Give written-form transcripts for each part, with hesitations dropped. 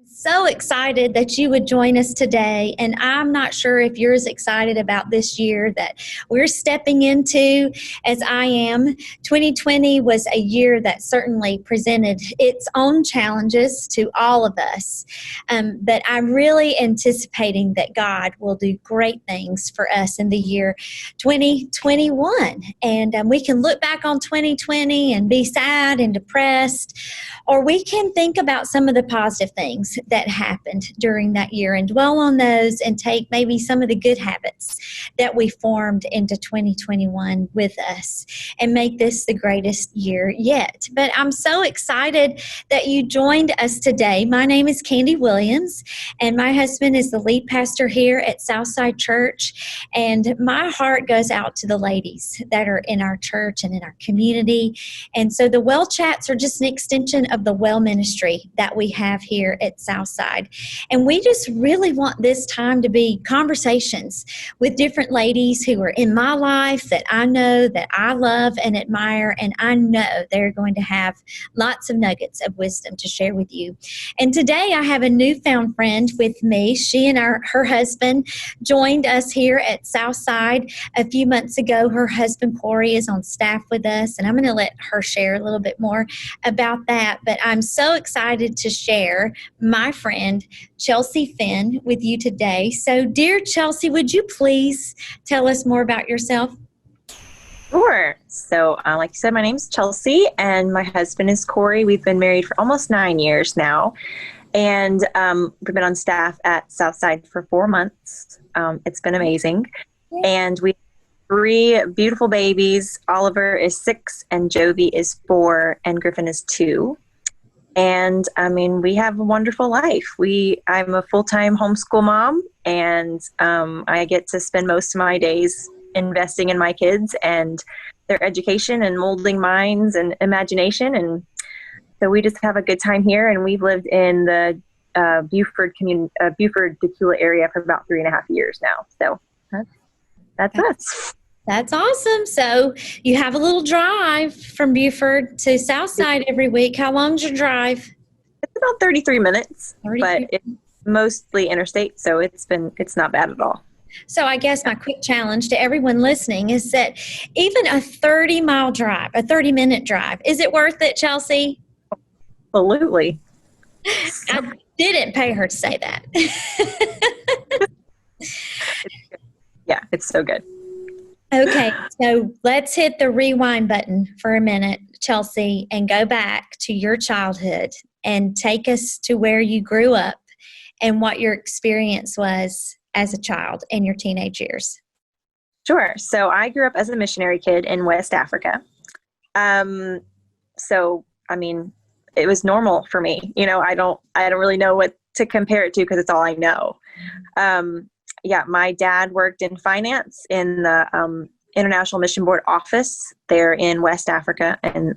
So excited that you would join us today. And I'm not sure if you're as excited about this year that we're stepping into as I am. 2020 was a year that certainly presented its own challenges to all of us. But I'm really anticipating that God will do great things for us in the year 2021. And we can look back on 2020 and be sad and depressed, or we can think about some of the positive things that happened during that year and dwell on those and take maybe some of the good habits that we formed into 2021 with us and make this the greatest year yet. But I'm so excited that you joined us today. My name is Candy Williams, and my husband is the lead pastor here at Southside Church. And my heart goes out to the ladies that are in our church and in our community. And so the Well Chats are just an extension of the Well Ministry that we have here at Southside. And we just really want this time to be conversations with different ladies who are in my life that I know, that I love and admire, and I know they're going to have lots of nuggets of wisdom to share with you. And today I have a newfound friend with me. She and her husband joined us here at Southside a few months ago. Her husband, Corey, is on staff with us, and I'm going to let her share a little bit more about that. But I'm so excited to share my friend Chelsea Finn with you today. So, dear Chelsea, would you please tell us more about yourself? Sure. So, like you said, my name's Chelsea, and my husband is Corey. We've been married for almost 9 years now, and we've been on staff at Southside for 4 months. It's been amazing, and we have 3 beautiful babies. Oliver is 6, and Jovi is 4, and Griffin is 2. And I mean, we have a wonderful life. I'm a full-time homeschool mom, and I get to spend most of my days investing in my kids and their education and molding minds and imagination. And so we just have a good time here. And we've lived in the Buford Dacula area for about 3.5 years now. So that's us. That's awesome. So you have a little drive from Buford to Southside every week. How long's your drive? It's about 33 minutes, but it's mostly interstate, so it's not bad at all. So I guess my quick challenge to everyone listening is that even a 30-mile drive, a 30-minute drive, is it worth it, Chelsea? Absolutely. I didn't pay her to say that. Yeah, it's so good. Okay, so let's hit the rewind button for a minute, Chelsea, and go back to your childhood and take us to where you grew up and what your experience was as a child in your teenage years. Sure. So I grew up as a missionary kid in West Africa. So, I mean, it was normal for me. You know, I don't really know what to compare it to because it's all I know. Yeah, my dad worked in finance in the International Mission Board office there in West Africa. And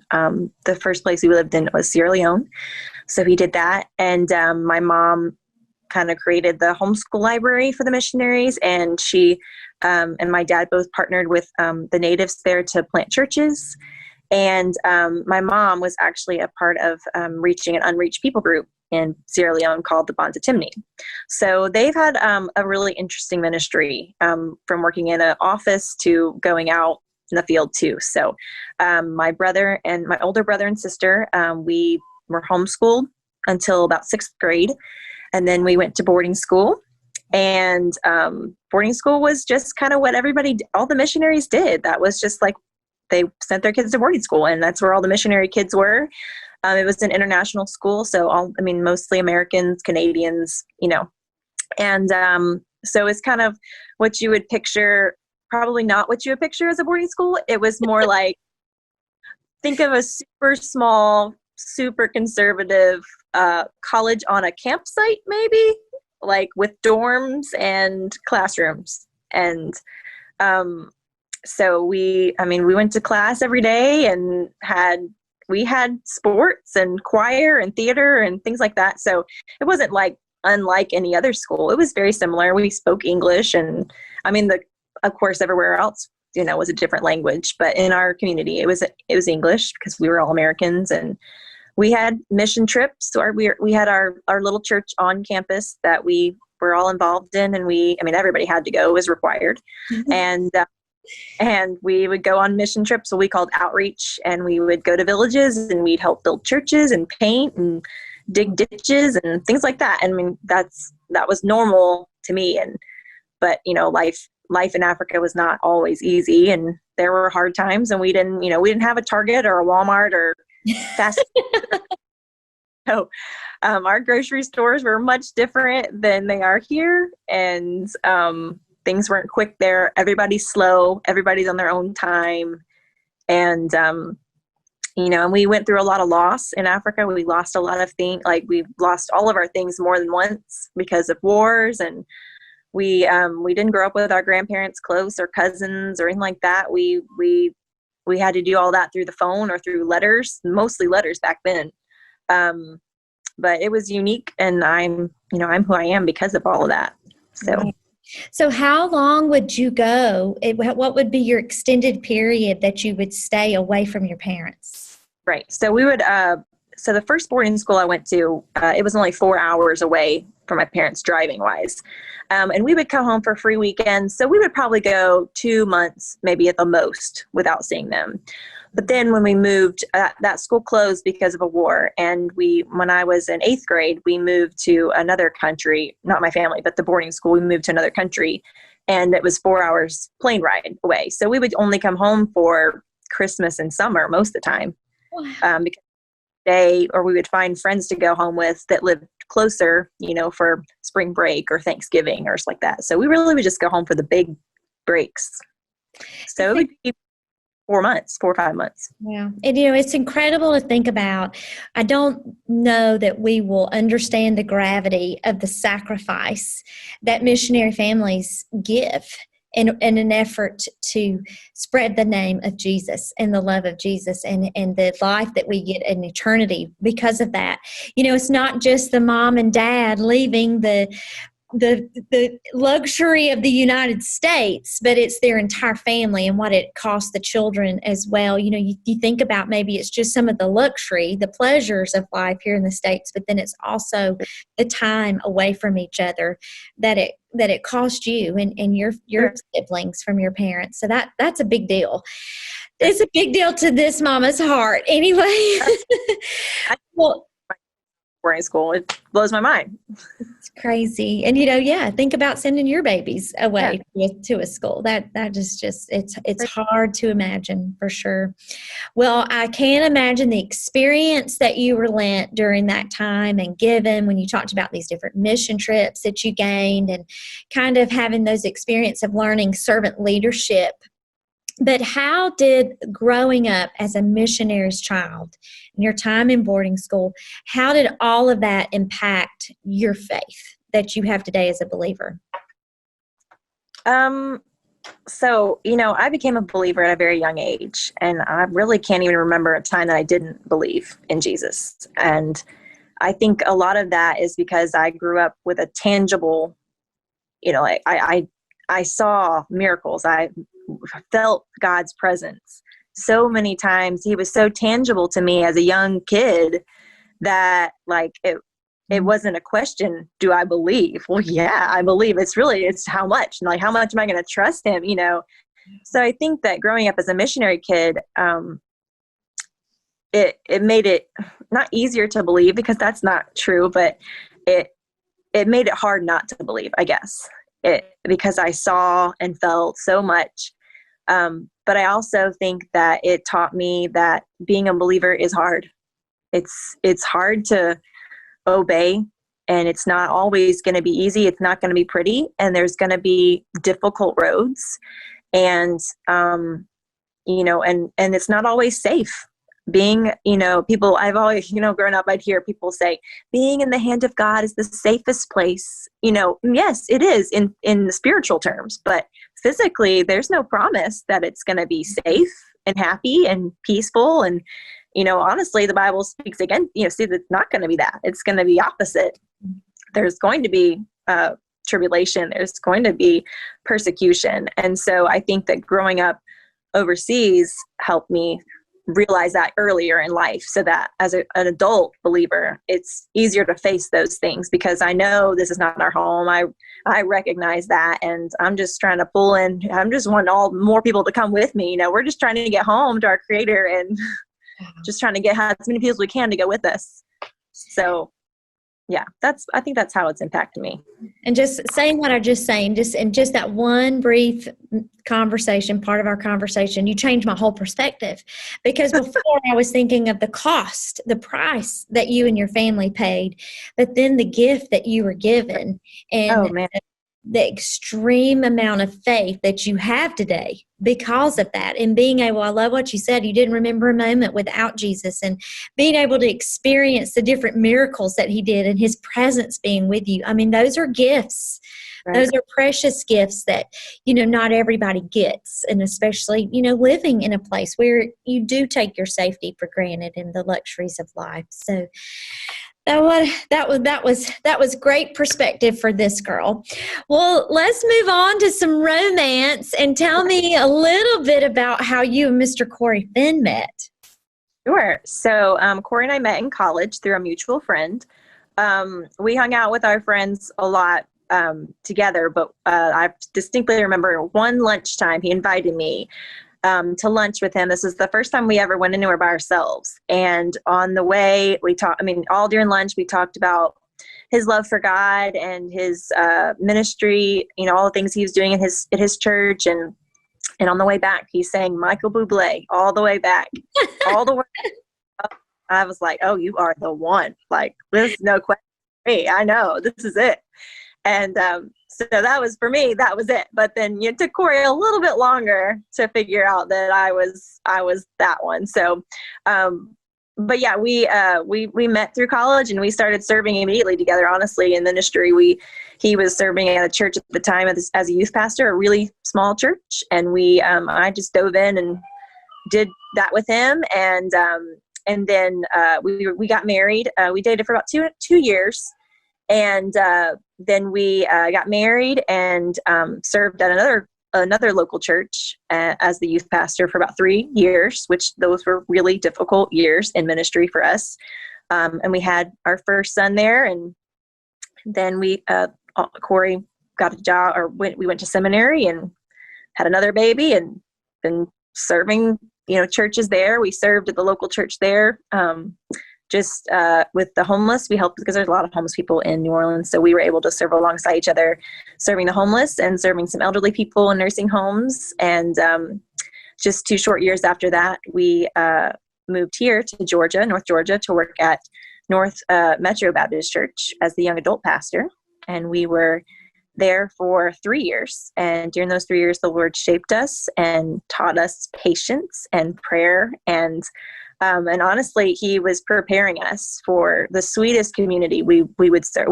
the first place we lived in was Sierra Leone. So he did that. And my mom kind of created the homeschool library for the missionaries. And she and my dad both partnered with the natives there to plant churches. And my mom was actually a part of reaching an unreached people group in Sierra Leone called the Bonta Timni. So they've had a really interesting ministry from working in an office to going out in the field too. So my brother and my older brother and sister, we were homeschooled until about 6th grade. And then we went to boarding school. And boarding school was just kind of what all the missionaries did. That was just like they sent their kids to boarding school, and that's where all the missionary kids were. It was an international school, so mostly Americans, Canadians, and so it's kind of what you would picture, probably not what you would picture as a boarding school. It was more like, think of a super small, super conservative college on a campsite, maybe, like with dorms and classrooms. And so we went to class every day and we had sports and choir and theater and things like that. So it wasn't like unlike any other school. It was very similar. We spoke English, and of course everywhere else, was a different language, but in our community it was English because we were all Americans, and we had mission trips, or we had our little church on campus that we were all involved in, and everybody had to go, it was required. And we would go on mission trips, what we called outreach, and we would go to villages and we'd help build churches and paint and dig ditches and things like that. That was normal to me. But life in Africa was not always easy, and there were hard times, and we didn't have a Target or a Walmart or fast food. So our grocery stores were much different than they are here, and things weren't quick there. Everybody's slow. Everybody's on their own time. And, and we went through a lot of loss in Africa. We lost a lot of things. Like, we lost all of our things more than once because of wars. And we didn't grow up with our grandparents close, or cousins or anything like that. We had to do all that through the phone or through letters, mostly letters back then. But it was unique, and I'm who I am because of all of that. So. Right. So how long would you go? What would be your extended period that you would stay away from your parents? Right. So we would, so the first boarding school I went to, it was only 4 hours away from my parents driving wise. And we would come home for free weekends. So we would probably go 2 months, maybe at the most, without seeing them. But then when we moved, that school closed because of a war. And when I was in 8th grade, we moved to another country, not my family, but the boarding school. We moved to another country, and it was 4 hours plane ride away. So we would only come home for Christmas and summer most of the time. Wow. Because we would find friends to go home with that lived closer, for spring break or Thanksgiving or something like that. So we really would just go home for the big breaks. So it would be 4 or 5 months. Yeah. And, it's incredible to think about. I don't know that we will understand the gravity of the sacrifice that missionary families give in an effort to spread the name of Jesus and the love of Jesus and the life that we get in eternity because of that. It's not just the mom and dad leaving the luxury of the United States, but it's their entire family and what it costs the children as well. You think about, maybe it's just some of the luxury, the pleasures of life here in the States, but then it's also the time away from each other that it cost you and your siblings from your parents. So that's a big deal. It's a big deal to this mama's heart. Anyway. Well, boarding school, it blows my mind. It's crazy. And think about sending your babies away to a school. That is just it's hard to imagine, for sure. Well, I can't imagine the experience that you relent during that time and given when you talked about these different mission trips that you gained and kind of having those experience of learning servant leadership. But how did growing up as a missionary's child and your time in boarding school, how did all of that impact your faith that you have today as a believer? So, I became a believer at a very young age, and I really can't even remember a time that I didn't believe in Jesus. And I think a lot of that is because I grew up with a tangible, I saw miracles. I felt God's presence so many times. He was so tangible to me as a young kid that it wasn't a question. Do I believe? Well, yeah, I believe. It's how much, how much am I going to trust him? So I think that growing up as a missionary kid, it made it not easier to believe, because that's not true, but it made it hard not to believe, I guess. Because I saw and felt so much. But I also think that it taught me that being a believer is hard. It's hard to obey, and it's not always going to be easy. It's not going to be pretty, and there's going to be difficult roads, and and it's not always safe. Being, people, I've always, grown up, I'd hear people say, being in the hand of God is the safest place. Yes, it is in the spiritual terms, but physically, there's no promise that it's going to be safe and happy and peaceful. And, honestly, the Bible speaks again, see, that's not going to be that. It's going to be opposite. There's going to be tribulation. There's going to be persecution. And so I think that growing up overseas helped me realize that earlier in life, so that as an adult believer, it's easier to face those things, because I know this is not our home. I recognize that, and I'm just trying to pull in. I'm just wanting more people to come with me. We're just trying to get home to our Creator, and just trying to get as many people as we can to go with us. So yeah, I think that's how it's impacted me. And just saying what I just saying, just that one brief conversation, part of our conversation, you changed my whole perspective. Because before I was thinking of the cost, the price that you and your family paid, but then the gift that you were given, and the extreme amount of faith that you have today because of that. And being able, I love what you said, you didn't remember a moment without Jesus, and being able to experience the different miracles that he did and his presence being with you. I mean, those are gifts. Right. Those are precious gifts that, not everybody gets. And especially, living in a place where you do take your safety for granted and the luxuries of life. So that was great perspective for this girl. Well, let's move on to some romance, and tell me a little bit about how you and Mr. Corey Finn met. Sure. So Corey and I met in college through a mutual friend. We hung out with our friends a lot together, but I distinctly remember one lunchtime he invited me to lunch with him. This is the first time we ever went anywhere by ourselves. And on the way, all during lunch, we talked about his love for God and his ministry, all the things he was doing in his church. And on the way back, he sang Michael Bublé all the way back, all the way up. I was like, oh, you are the one. Like, there's no question. Hey, I know, this is it. And so that was, for me, that was it. But then it took Corey a little bit longer to figure out that I was that one. So, but yeah, we met through college, and we started serving immediately together, honestly, in ministry. He was serving at a church at the time as a youth pastor, a really small church. And I just dove in and did that with him. And then we got married. We dated for about two years. And then we got married and served at another local church as the youth pastor for about 3 years, which those were really difficult years in ministry for us. And we had our first son there. And then Corey got a job, we went to seminary and had another baby, and been serving, churches there. We served at the local church there. Just with the homeless, we helped, because there's a lot of homeless people in New Orleans. So we were able to serve alongside each other, serving the homeless and serving some elderly people in nursing homes. And just 2 short years after that, we moved here to Georgia, North Georgia, to work at North Metro Baptist Church as the young adult pastor. And we were there for 3 years. And during those 3 years, the Lord shaped us and taught us patience and prayer. And honestly, he was preparing us for the sweetest community we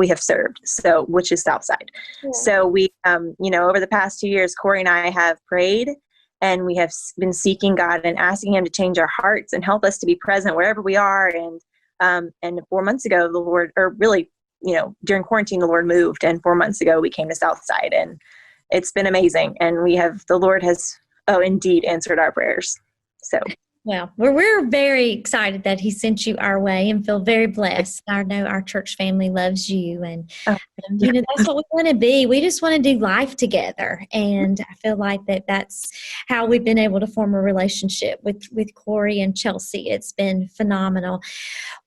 have served, so, which is Southside. Yeah. So we, over the past 2 years, Corey and I have prayed, and we have been seeking God and asking him to change our hearts and help us to be present wherever we are. And 4 months ago, the Lord, or really, during quarantine, the Lord moved, and 4 months ago we came to Southside, and it's been amazing. And the Lord has, indeed answered our prayers. So. Well, we're very excited that he sent you our way, and feel very blessed. I know our church family loves you, and that's what we want to be. We just want to do life together, and I feel like that's how we've been able to form a relationship with Corey and Chelsea. It's been phenomenal.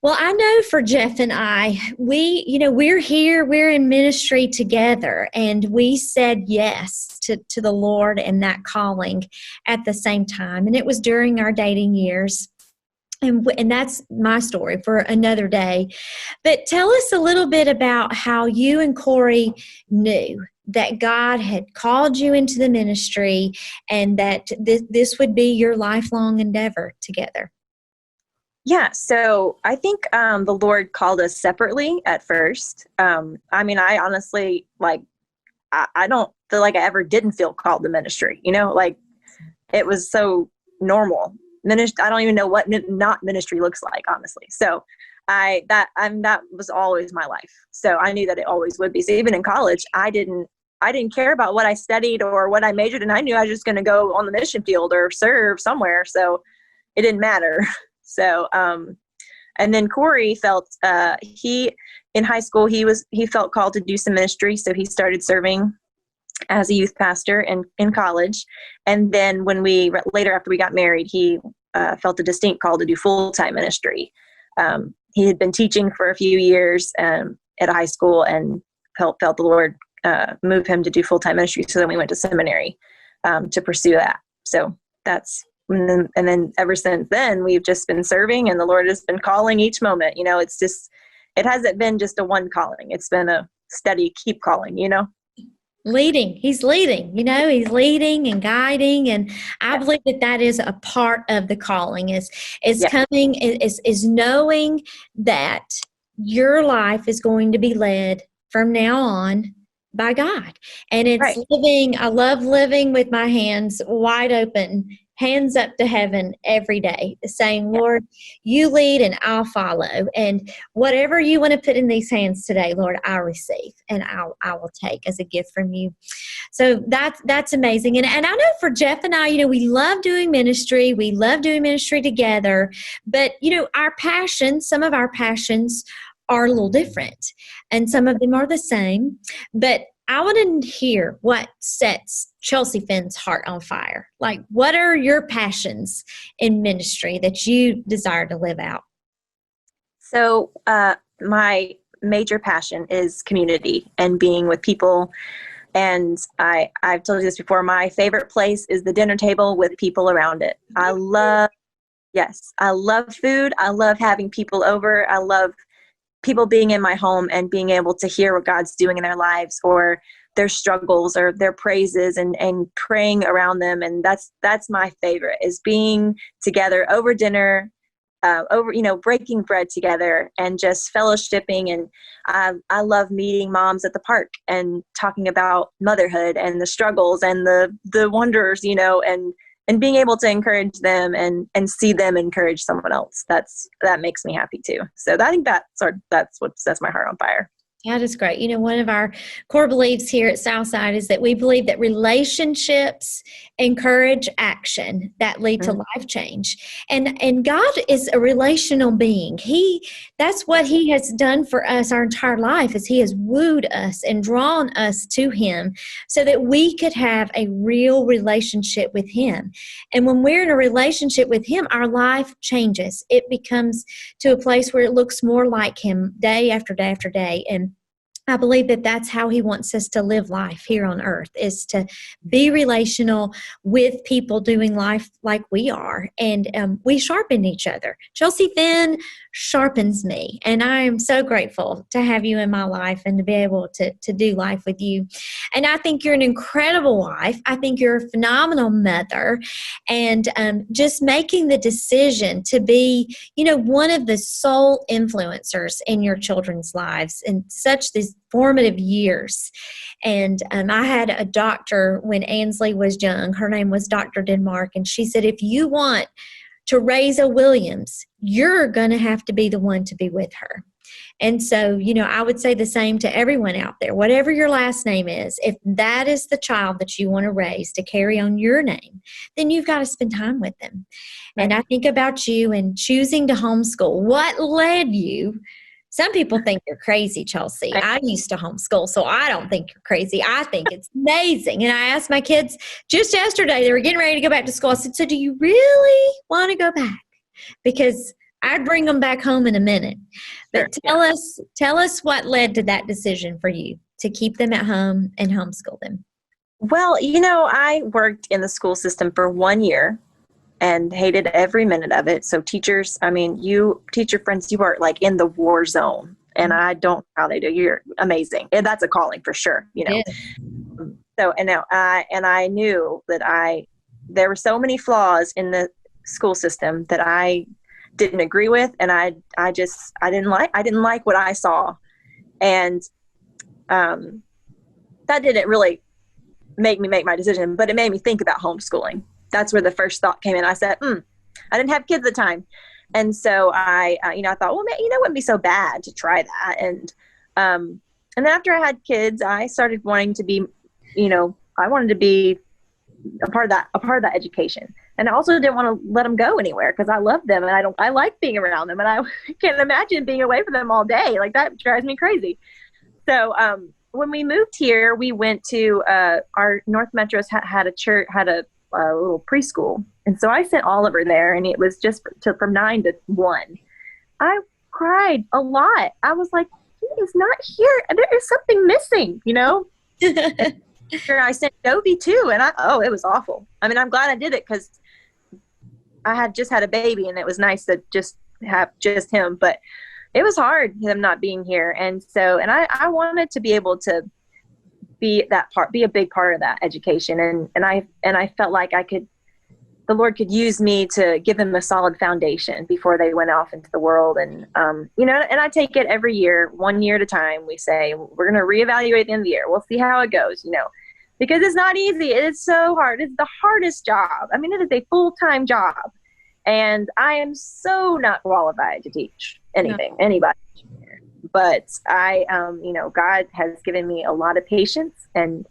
Well, I know for Jeff and I, we're here, we're in ministry together, and we said yes to the Lord and that calling at the same time. And it was during our dating years. And that's my story for another day. But tell us a little bit about how you and Corey knew that God had called you into the ministry, and that this would be your lifelong endeavor together. Yeah, so I think the Lord called us separately at first. I honestly, I don't feel like I ever didn't feel called to ministry, it was so normal. I don't even know what not ministry looks like, honestly. So that was always my life. So I knew that it always would be. So even in college, I didn't care about what I studied or what I majored in. I knew I was just going to go on the mission field or serve somewhere. So it didn't matter. So, and then Corey felt, in high school, he felt called to do some ministry. So he started serving as a youth pastor in college. And then later after we got married, he felt a distinct call to do full-time ministry. He had been teaching for a few years at a high school and felt the Lord move him to do full-time ministry. So then we went to seminary to pursue that. So and then ever since then, we've just been serving, and the Lord has been calling each moment. It hasn't been just a one calling. It's been a steady keep calling, Leading. He's leading, he's leading and guiding. And I believe that is a part of the calling is coming, is knowing that your life is going to be led from now on by God. And it's living. I love living with my hands wide open, hands up to heaven every day, saying, Lord, you lead and I'll follow. And whatever you want to put in these hands today, Lord, I'll receive and I will take as a gift from you. So that's amazing. And I know for Jeff and I, we love doing ministry. We love doing ministry together. But, our passions, some of our passions are a little different, and some of them are the same. But I want to hear what sets Chelsea Finn's heart on fire. Like, what are your passions in ministry that you desire to live out? So my major passion is community and being with people. And I've told you this before, my favorite place is the dinner table with people around it. I love food. I love having people over. I love people being in my home and being able to hear what God's doing in their lives, or their struggles or their praises, and praying around them. And that's my favorite, is being together over dinner, breaking bread together and just fellowshipping. And I love meeting moms at the park and talking about motherhood and the struggles and the wonders, and being able to encourage them and see them encourage someone else. That makes me happy too. So I think that's what sets my heart on fire. That is great. One of our core beliefs here at Southside is that we believe that relationships encourage action that lead to life change. And God is a relational being. That's what He has done for us our entire life, is He has wooed us and drawn us to Him so that we could have a real relationship with Him. And when we're in a relationship with Him, our life changes. It becomes to a place where it looks more like Him day after day after day. And I believe that that's how He wants us to live life here on earth, is to be relational with people doing life like we are. And we sharpen each other. Chelsea Finn sharpens me. And I am so grateful to have you in my life and to be able to do life with you. And I think you're an incredible wife. I think you're a phenomenal mother. And just making the decision to be, one of the sole influencers in your children's lives in such these formative years. And I had a doctor when Ansley was young. Her name was Dr. Denmark. And she said, if you want to raise a Williams, you're going to have to be the one to be with her. And so, I would say the same to everyone out there. Whatever your last name is, if that is the child that you want to raise to carry on your name, then you've got to spend time with them. Right. And I think about you and choosing to homeschool. What led you? Some people think you're crazy, Chelsea. I used to homeschool, so I don't think you're crazy. I think it's amazing. And I asked my kids just yesterday, they were getting ready to go back to school. I said, so do you really want to go back? Because I'd bring them back home in a minute. But tell us what led to that decision for you to keep them at home and homeschool them. Well, I worked in the school system for 1 year and hated every minute of it. So teachers, teacher friends, you are like in the war zone, and I don't know how they do. You're amazing. And that's a calling for sure, Yeah. So, and now I knew that there were so many flaws in the school system that I didn't agree with. And I didn't like what I saw. And, that didn't really make me make my decision, but it made me think about homeschooling. That's where the first thought came in. I said, I didn't have kids at the time. And so I thought, well, it wouldn't be so bad to try that. And then after I had kids, I started wanting to be, I wanted to be a part of that education. And I also didn't want to let them go anywhere because I love them and I like being around them, and I can't imagine being away from them all day. Like, that drives me crazy. So when we moved here, we went to our North Metros had a church, had a little preschool, and so I sent Oliver there, and it was just from 9 to 1. I cried a lot. I was like, he is not here. There is something missing, you know. Sure, I sent Dovey too, and it was awful. I mean, I'm glad I did it because I had just had a baby, and it was nice to just have just him, but it was hard, him not being here. And so, and I wanted to be able to be a big part of that education. And I felt like the Lord could use me to give them a solid foundation before they went off into the world. And, and I take it every year, 1 year at a time. We say, we're going to reevaluate at the end of the year. We'll see how it goes, because it's not easy. It is so hard. It's the hardest job. I mean, it is a full-time job, and I am so not qualified to teach anybody. But God has given me a lot of patience, and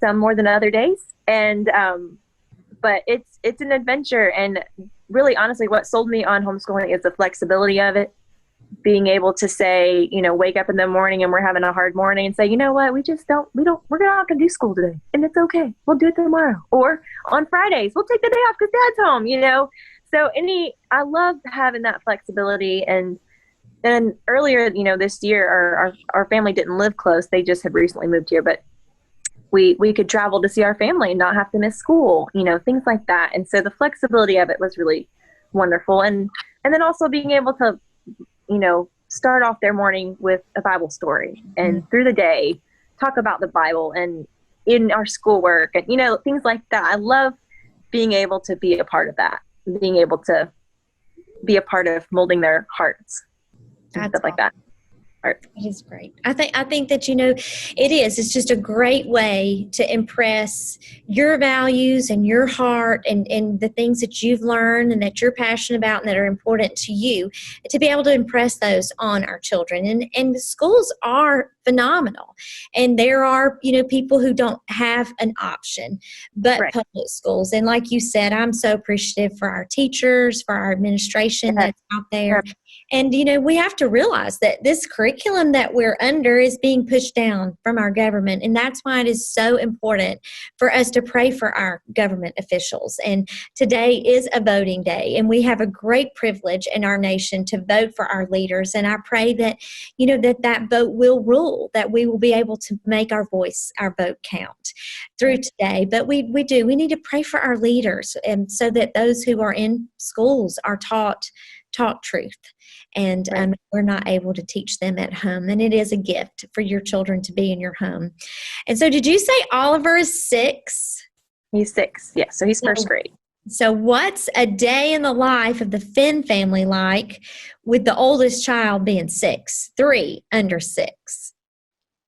some more than other days. And, but it's an adventure. And really, honestly, what sold me on homeschooling is the flexibility of it. Being able to say, wake up in the morning and we're having a hard morning and say, you know what, we're not going to do school today, and it's okay. We'll do it tomorrow. Or on Fridays, we'll take the day off because Dad's home, So I love having that flexibility. And then earlier, this year, our family didn't live close. They just had recently moved here, but we could travel to see our family and not have to miss school, things like that. And so the flexibility of it was really wonderful. And then also being able to, start off their morning with a Bible story, and through the day talk about the Bible and in our schoolwork and, things like that. I love being able to be a part of that, being able to be a part of molding their hearts and stuff like that. It is great. I think that, it's just a great way to impress your values and your heart and the things that you've learned and that you're passionate about and that are important to you, to be able to impress those on our children. And the schools are phenomenal. And there are, people who don't have an option but public schools. And like you said, I'm so appreciative for our teachers, for our administration that's out there. And, we have to realize that this curriculum that we're under is being pushed down from our government. And that's why it is so important for us to pray for our government officials. And today is a voting day, and we have a great privilege in our nation to vote for our leaders. And I pray that, that vote will rule, that we will be able to make our vote count through today. But we need to pray for our leaders, and so that those who are in schools are taught truth. And we're not able to teach them at home. And it is a gift for your children to be in your home. And so did you say Oliver is 6? He's 6. Yeah. So he's first grade. So what's a day in the life of the Finn family like, with the oldest child being 6, 3 under 6?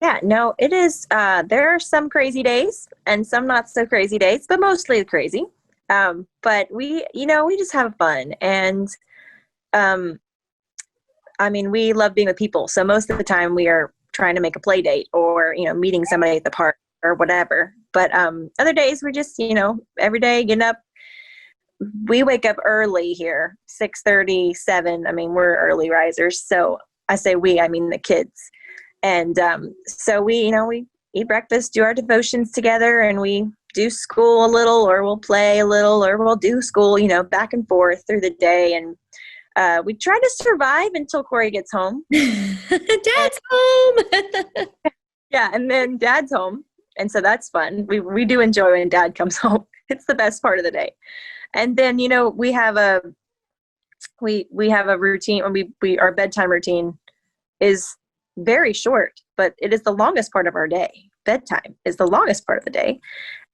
Yeah, no, it is. There are some crazy days and some not so crazy days, but mostly crazy. But we just have fun. And, we love being with people. So most of the time we are trying to make a play date or, meeting somebody at the park or whatever. But other days we're just, every day getting up. We wake up early here, 6:30, 7. We're early risers. So I say we, I mean the kids. And so we eat breakfast, do our devotions together, and we do school a little, or we'll play a little, or we'll do school, back and forth through the day. And we try to survive until Corey gets home. Dad's home. Yeah, and then Dad's home. And so that's fun. We do enjoy when Dad comes home. It's the best part of the day. And then, we have a routine, or our bedtime routine is very short, but it is the longest part of our day. Bedtime is the longest part of the day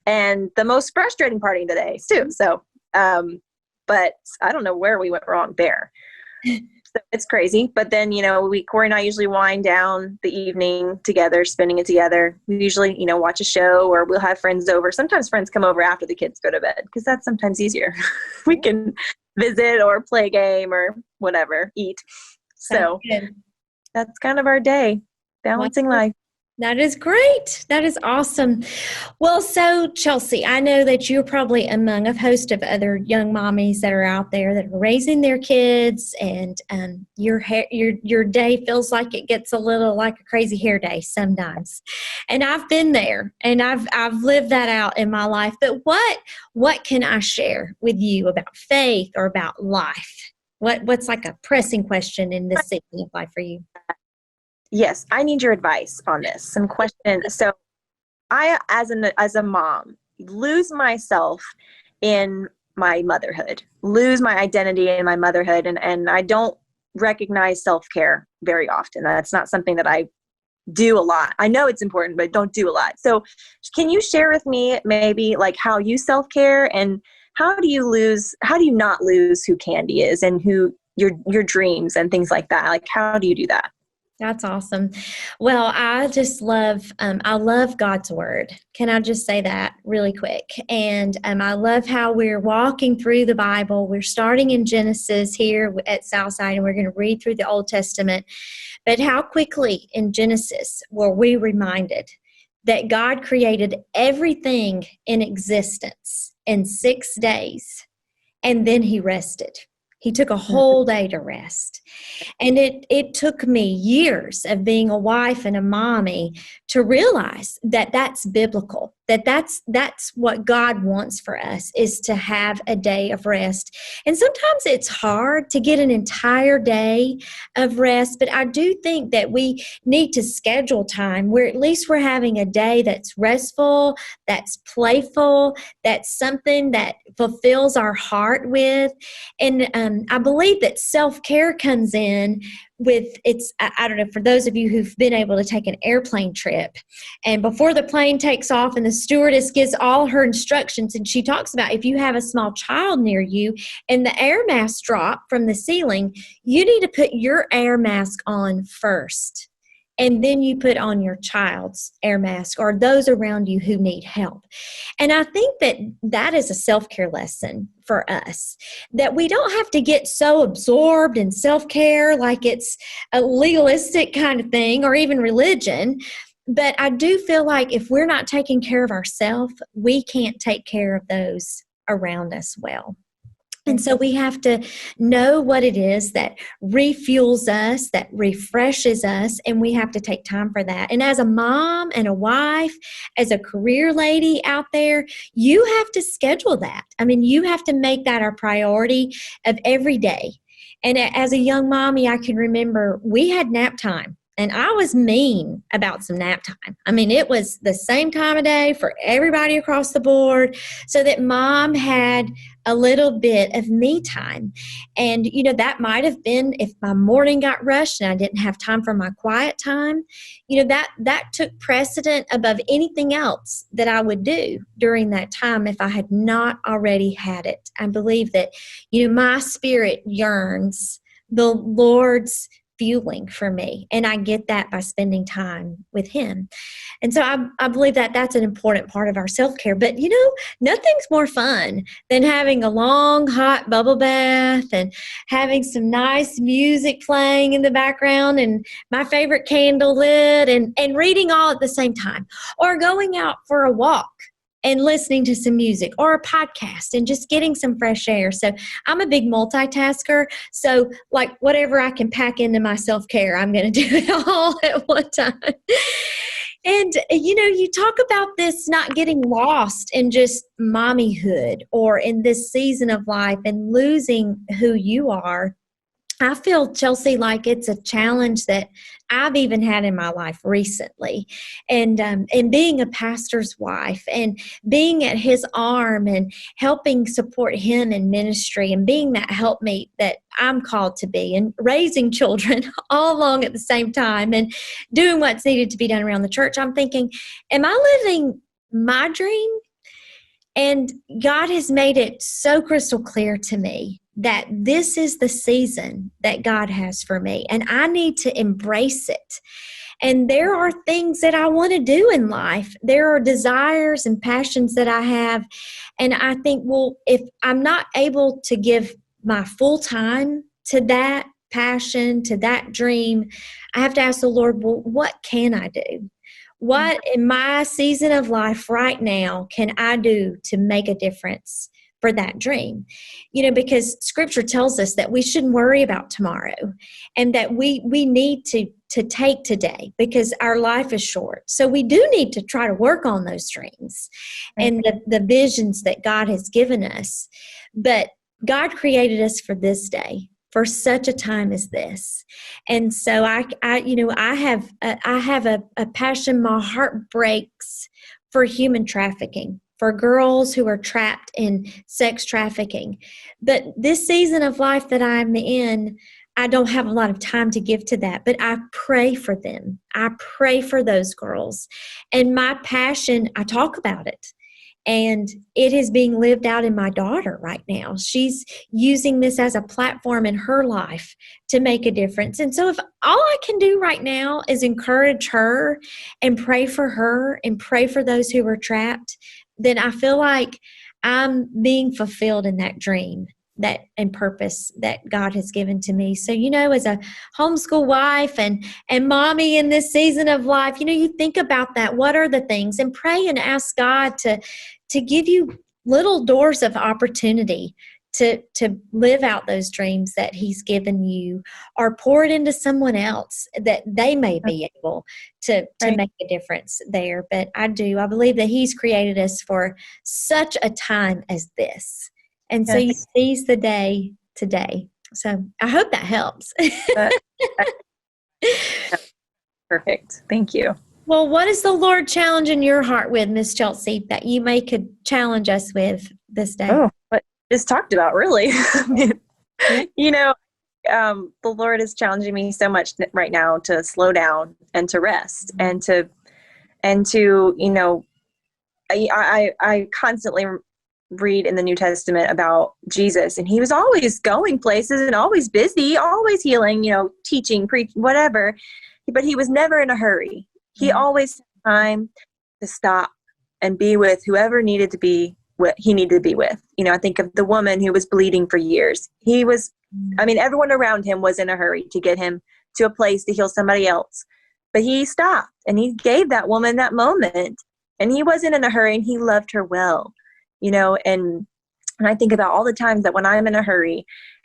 and the most frustrating part of the day too. So, but I don't know where we went wrong there. So it's crazy. But then, Corey and I usually wind down the evening together, spending it together. We usually, watch a show, or we'll have friends over. Sometimes friends come over after the kids go to bed, because that's sometimes easier. We can visit or play a game or whatever, eat. So that's kind of our day, balancing life. That is great. That is awesome. Well, so Chelsea, I know that you're probably among a host of other young mommies that are out there that are raising their kids, and your day feels like it gets a little like a crazy hair day sometimes. And I've been there, and I've lived that out in my life. But what can I share with you about faith or about life? What's like a pressing question in this season of life for you? Yes, I need your advice on this. Some questions. So I, as a mom, lose myself in my motherhood, lose my identity in my motherhood, and I don't recognize self-care very often. That's not something that I do a lot. I know it's important, but don't do a lot. So can you share with me maybe like how you self-care, and how do you not lose who Candy is and who your dreams and things like that? Like, how do you do that? That's awesome. Well, I love God's word. Can I just say that really quick? And I love how we're walking through the Bible. We're starting in Genesis here at Southside, and we're going to read through the Old Testament. But how quickly in Genesis were we reminded that God created everything in existence in 6 days, and then he rested. He took a whole day to rest. And it took me years of being a wife and a mommy to realize that that's biblical, that's what God wants for us, is to have a day of rest. And sometimes it's hard to get an entire day of rest, but I do think that we need to schedule time where at least we're having a day that's restful, that's playful, that's something that fulfills our heart with. And I believe that self-care comes in with I don't know, for those of you who've been able to take an airplane trip, and before the plane takes off and the stewardess gives all her instructions, and she talks about if you have a small child near you and the air mask drop from the ceiling, you need to put your air mask on first. And then you put on your child's air mask or those around you who need help. And I think that that is a self-care lesson for us, that we don't have to get so absorbed in self-care like it's a legalistic kind of thing or even religion. But I do feel like if we're not taking care of ourselves, we can't take care of those around us well. And so we have to know what it is that refuels us, that refreshes us, and we have to take time for that. And as a mom and a wife, as a career lady out there, you have to schedule that. I mean, you have to make that a priority of every day. And as a young mommy, I can remember we had nap time. And I was mean about some nap time. I mean, it was the same time of day for everybody across the board, so that mom had a little bit of me time. And, you know, that might have been if my morning got rushed and I didn't have time for my quiet time, you know, that took precedent above anything else that I would do during that time if I had not already had it. I believe that, you know, my spirit yearns the Lord's fueling for me. And I get that by spending time with him. And so I believe that that's an important part of our self-care. But, you know, nothing's more fun than having a long, hot bubble bath and having some nice music playing in the background and my favorite candle lit and reading all at the same time, or going out for a walk and listening to some music or a podcast and just getting some fresh air. So I'm a big multitasker. So like whatever I can pack into my self-care, I'm going to do it all at one time. And, you know, you talk about this not getting lost in just mommyhood or in this season of life and losing who you are. I feel, Chelsea, like it's a challenge that I've even had in my life recently. And being a pastor's wife and being at his arm and helping support him in ministry and being that helpmate that I'm called to be, and raising children all along at the same time and doing what's needed to be done around the church, I'm thinking, am I living my dream? And God has made it so crystal clear to me that this is the season that God has for me, and I need to embrace it. And there are things that I want to do in life. There are desires and passions that I have. And I think, well, if I'm not able to give my full time to that passion, to that dream, I have to ask the Lord, well, what can I do? What in my season of life right now can I do to make a difference for that dream? Because scripture tells us that we shouldn't worry about tomorrow, and that we need to take today, because our life is short. So we do need to try to work on those dreams and the visions that God has given us. But God created us for this day, for such a time as this. And so I have a passion. My heart breaks for human trafficking, for girls who are trapped in sex trafficking. But this season of life that I'm in, I don't have a lot of time to give to that, but I pray for them. I pray for those girls. And my passion, I talk about it. And it is being lived out in my daughter right now. She's using this as a platform in her life to make a difference. And so if all I can do right now is encourage her and pray for her and pray for those who are trapped, then I feel like I'm being fulfilled in that dream and purpose that God has given to me. So, as a homeschool wife and mommy in this season of life, you think about that. What are the things? And pray and ask God to give you little doors of opportunity to live out those dreams that He's given you, or pour it into someone else that they may be able to make a difference there. But I believe that He's created us for such a time as this. And so you seize the day today. So I hope that helps. Perfect. Thank you. Well, what is the Lord challenging your heart with, Miss Chelsea, that you could challenge us with this day? Oh, what just talked about, really. The Lord is challenging me so much right now to slow down and to rest and to I constantly read in the New Testament about Jesus, and He was always going places and always busy, always healing, teaching, preaching, whatever, but He was never in a hurry. He always had time to stop and be with whoever He needed to be with. I think of the woman who was bleeding for years. Everyone around Him was in a hurry to get Him to a place to heal somebody else, but He stopped and He gave that woman that moment, and He wasn't in a hurry, and He loved her well. And I think about all the times that when I'm in a hurry,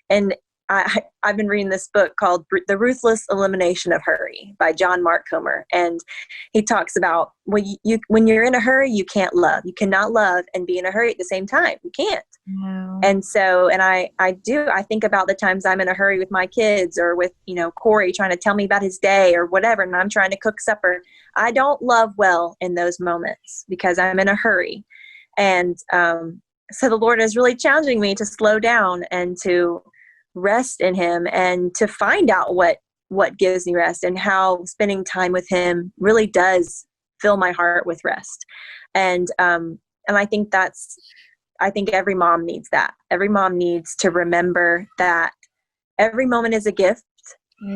and I've been reading this book called The Ruthless Elimination of Hurry by John Mark Comer. And he talks about when you're in a hurry, you can't love. You cannot love and be in a hurry at the same time. You can't. Wow. And so, and I think about the times I'm in a hurry with my kids, or with, Corey trying to tell me about his day or whatever, and I'm trying to cook supper. I don't love well in those moments because I'm in a hurry. And so the Lord is really challenging me to slow down and to rest in Him, and to find out what gives me rest, and how spending time with Him really does fill my heart with rest. And I think every mom needs that. Every mom needs to remember that every moment is a gift,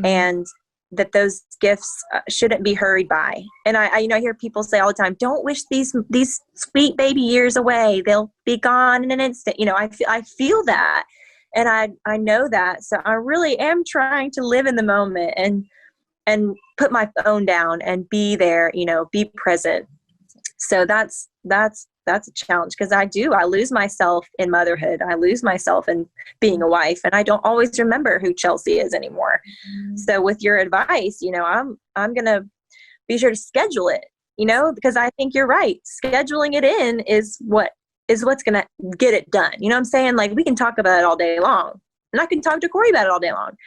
and that those gifts shouldn't be hurried by. And I hear people say all the time, don't wish these sweet baby years away. They'll be gone in an instant. I feel that. And I know that. So I really am trying to live in the moment and put my phone down and be there, be present. So that's a challenge, because I lose myself in motherhood. I lose myself in being a wife, and I don't always remember who Chelsea is anymore. Mm-hmm. So with your advice, I'm going to be sure to schedule it, because I think you're right. Scheduling it in is what's going to get it done. You know what I'm saying? Like, we can talk about it all day long, and I can talk to Corey about it all day long,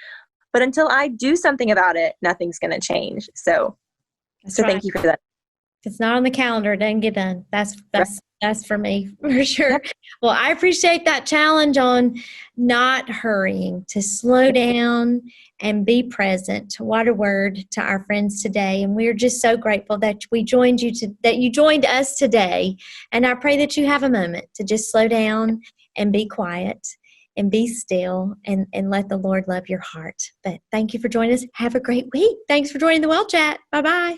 but until I do something about it, nothing's going to change. So right. Thank you for that. If it's not on the calendar, it doesn't get done. That's for me, for sure. Well, I appreciate that challenge on not hurrying, to slow down and be present. What a word to our friends today. And we're just so grateful that you joined us today. And I pray that you have a moment to just slow down and be quiet and be still and let the Lord love your heart. But thank you for joining us. Have a great week. Thanks for joining the Well Chat. Bye-bye.